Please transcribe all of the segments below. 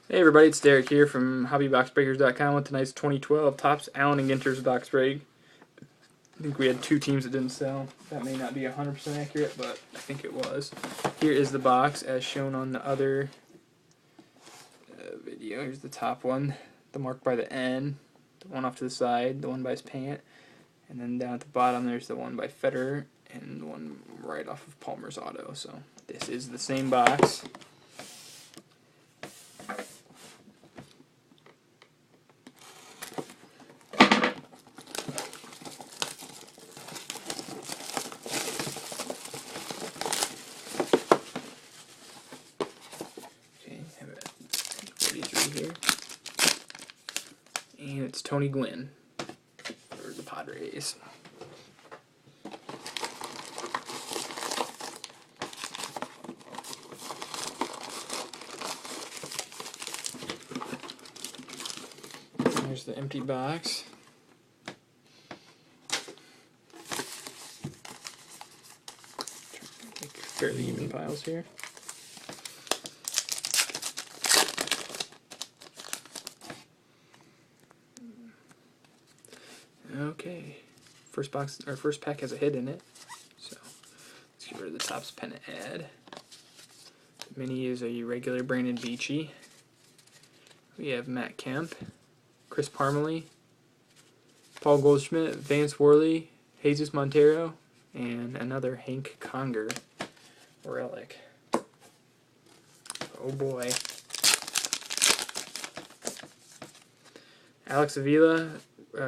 Hey everybody, it's Derek here from HobbyBoxBreakers.com with tonight's 2012 Topps Allen Ginter's box break. I think we had two teams that didn't sell. That may not be 100% accurate, but I think it was. Here is the box as shown on the other video. Here's the top one, the mark by the N, the one off to the side, the one by his pant, and then down at the bottom there's the one by Federer and the one right off of Palmer's auto. So this is the same box. Here. And it's Tony Gwynn for the Padres. There's the empty box. Make fairly even piles here. Okay, first pack has a hit in it, so let's get rid of the Topps pennant ad. The mini is a regular Brandon Beachy. We have Matt Kemp, Chris Parmalee, Paul Goldschmidt, Vance Worley, Jesus Montero, and another Hank Conger relic. Oh boy. Alex Avila,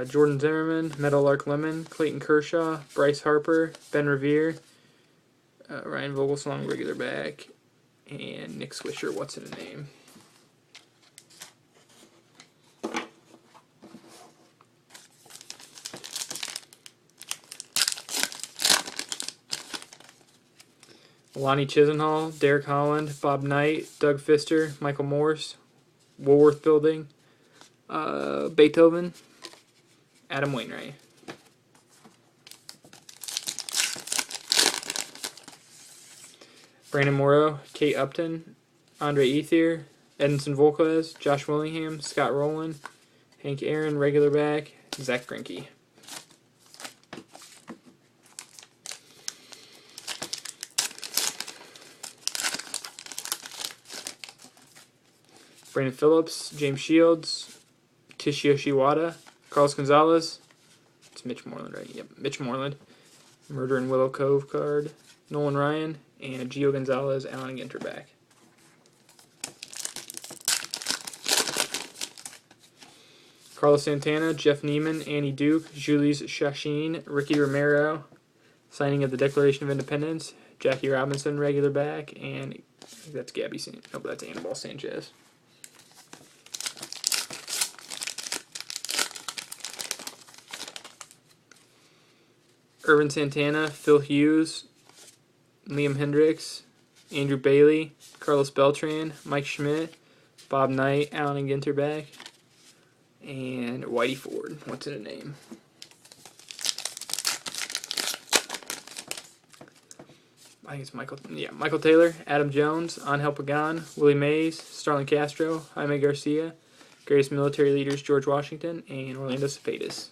Jordan Zimmerman, Meadowlark Lemon, Clayton Kershaw, Bryce Harper, Ben Revere, Ryan Vogelsong, regular back, and Nick Swisher, what's in a name. Lonnie Chisenhall, Derek Holland, Bob Knight, Doug Fister, Michael Morse, Woolworth Building, Beethoven, Adam Wainwright. Brandon Morrow, Kate Upton, Andre Ethier, Edinson Volquez, Josh Willingham, Scott Rowland, Hank Aaron, regular back, Zach Greinke. Brandon Phillips, James Shields, Kishi Wada, Carlos Gonzalez, it's Mitch Moreland, right? Yep, Mitch Moreland. Murder in Willow Cove card, Nolan Ryan, and Gio Gonzalez, Allen Ginter back. Carlos Santana, Jeff Neiman, Annie Duke, Julius Shashin, Ricky Romero, signing of the Declaration of Independence, Jackie Robinson, regular back, and I think that's Gabby no, but that's Anibal Sanchez. Irvin Santana, Phil Hughes, Liam Hendricks, Andrew Bailey, Carlos Beltran, Mike Schmidt, Bob Knight, Allen Ginter back, and Whitey Ford. What's in a name? I think it's Michael. Yeah, Michael Taylor, Adam Jones, Angel Pagan, Willie Mays, Starlin Castro, Jaime Garcia, greatest military leaders George Washington, and Orlando Cespedes.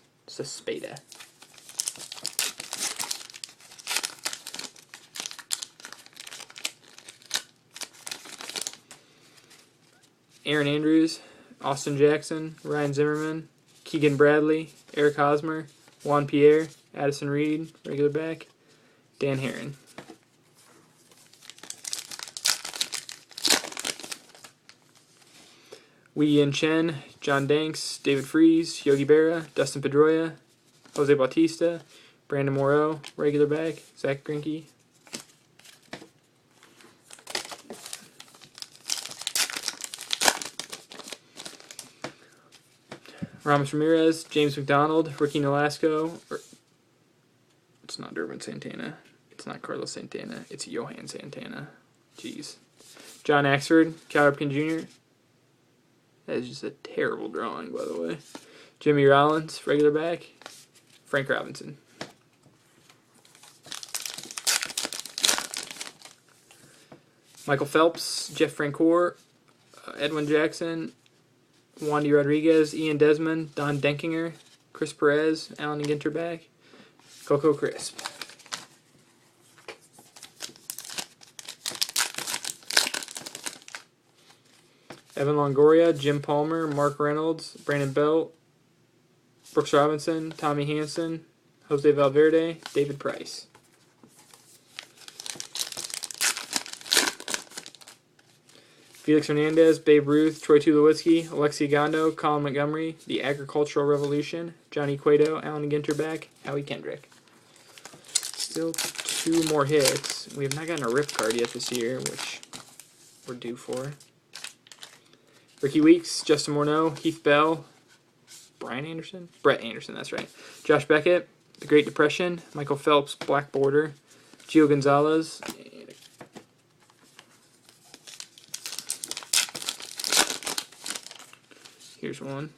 Aaron Andrews, Austin Jackson, Ryan Zimmerman, Keegan Bradley, Eric Hosmer, Juan Pierre, Addison Reed, regular back, Dan Herron. Wei Yin Chen, John Danks, David Freese, Yogi Berra, Dustin Pedroia, Jose Bautista, Brandon Morrow, regular back, Zach Greinke. Ramos Ramirez, James McDonald, Ricky Nolasco. It's not Irvin Santana. It's not Carlos Santana. It's Johan Santana. Jeez. John Axford, Cal Ripken Jr. That is just a terrible drawing, by the way. Jimmy Rollins, regular back. Frank Robinson. Michael Phelps, Jeff Francoeur, Edwin Jackson, Wandy Rodriguez, Ian Desmond, Don Denkinger, Chris Perez, Allen Ginter back, Coco Crisp. Evan Longoria, Jim Palmer, Mark Reynolds, Brandon Belt, Brooks Robinson, Tommy Hanson, Jose Valverde, David Price. Felix Hernandez, Babe Ruth, Troy Tulowitzki, Alexi Gondo, Colin Montgomery, The Agricultural Revolution, Johnny Cueto, Allen Ginterback, Howie Kendrick. Still 2 more hits. We have not gotten a rip card yet this year, which we're due for. Ricky Weeks, Justin Morneau, Heath Bell, Brett Anderson, that's right. Josh Beckett, The Great Depression, Michael Phelps, Black Border, Gio Gonzalez, and here's one.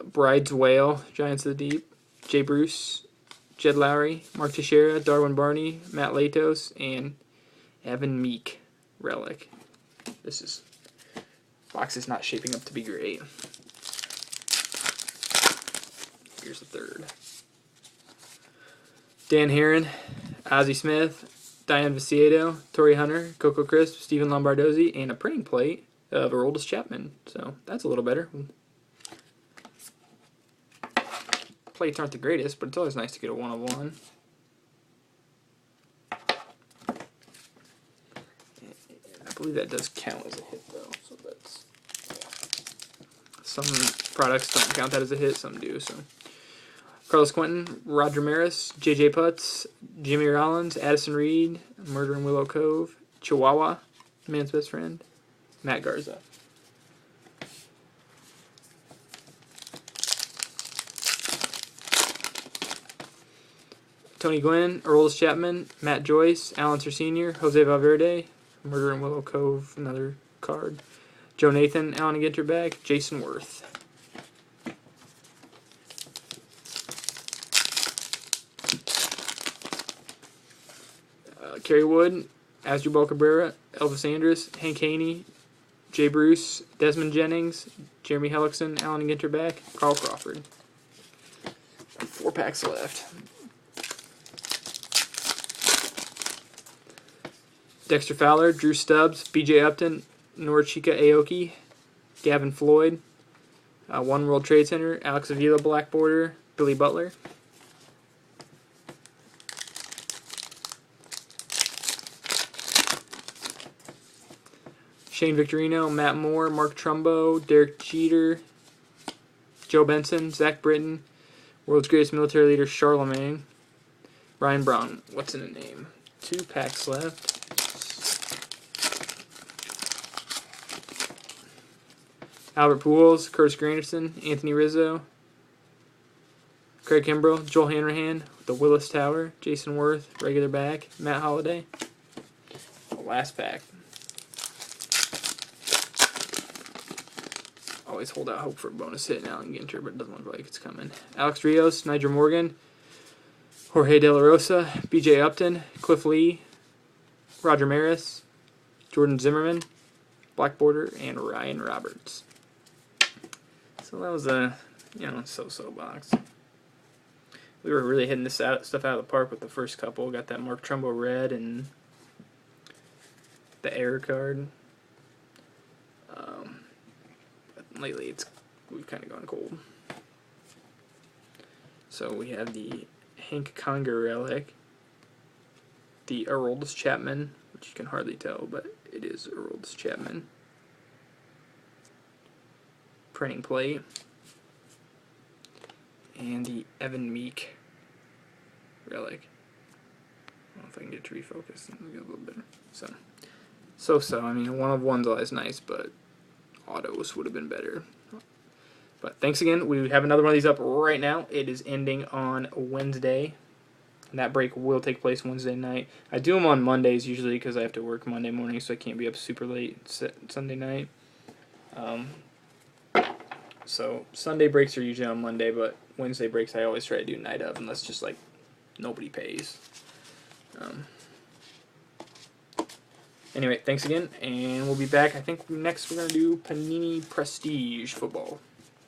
Bride's Whale, Giants of the Deep, Jay Bruce, Jed Lowry, Mark Teixeira, Darwin Barney, Matt Latos, and Evan Meek, Relic. This box is not shaping up to be great. Here's the third. Dan Heron, Ozzie Smith, Diane Viciedo, Torrey Hunter, Coco Crisp, Stephen Lombardozzi, and a printing plate of Aroldis Chapman. So that's a little better. Plates aren't the greatest, but it's always nice to get a 1 of 1. I believe that does count as a hit, though. So that's, yeah. Some products don't count that as a hit, some do. So Carlos Quentin, Roger Maris, J.J. Putz, Jimmy Rollins, Addison Reed, Murder in Willow Cove, Chihuahua, Man's Best Friend, Matt Garza. Tony Gwynn, Aroldis Chapman, Matt Joyce, Alan Sr., Jose Valverde, Murder in Willow Cove, another card. Joe Nathan, Allen Ginterback, Jason Worth. Kerry Wood, Asdrubal Cabrera, Elvis Andrus, Hank Haney, Jay Bruce, Desmond Jennings, Jeremy Hellickson, Allen Ginterback, Carl Crawford. 4 packs left. Dexter Fowler, Drew Stubbs, B.J. Upton, Norchika Aoki, Gavin Floyd, One World Trade Center, Alex Avila, Black Border, Billy Butler. Shane Victorino, Matt Moore, Mark Trumbo, Derek Jeter, Joe Benson, Zach Britton, World's Greatest Military Leader Charlemagne, Ryan Brown. What's in a name? 2 packs left. Albert Pujols, Curtis Granderson, Anthony Rizzo, Craig Kimbrell, Joel Hanrahan, the Willis Tower, Jason Worth, regular back, Matt Holliday. The last pack. Always hold out hope for a bonus hit in Allen Ginter, but it doesn't look like it's coming. Alex Rios, Nigel Morgan, Jorge De La Rosa, B.J. Upton, Cliff Lee, Roger Maris, Jordan Zimmerman, Black Border, and Ryan Roberts. So that was a, so-so box. We were really hitting this stuff out of the park with the first couple. Got that Mark Trumbo red and the error card. But lately we've kind of gone cold. So we have the Hank Conger relic, the Aroldis Chapman, which you can hardly tell, but it is Aroldis Chapman. Printing plate, and the Evan Meek relic. I don't know if I can get it to refocus. Let me get a little better. So. I mean, 1 of 1's always nice, but autos would have been better. But thanks again. We have another one of these up right now. It is ending on Wednesday. And that break will take place Wednesday night. I do them on Mondays usually because I have to work Monday morning, so I can't be up super late Sunday night. So Sunday breaks are usually on Monday, but Wednesday breaks I always try to do night of, unless just like nobody pays. Anyway, thanks again, and we'll be back. I think next we're going to do Panini Prestige Football.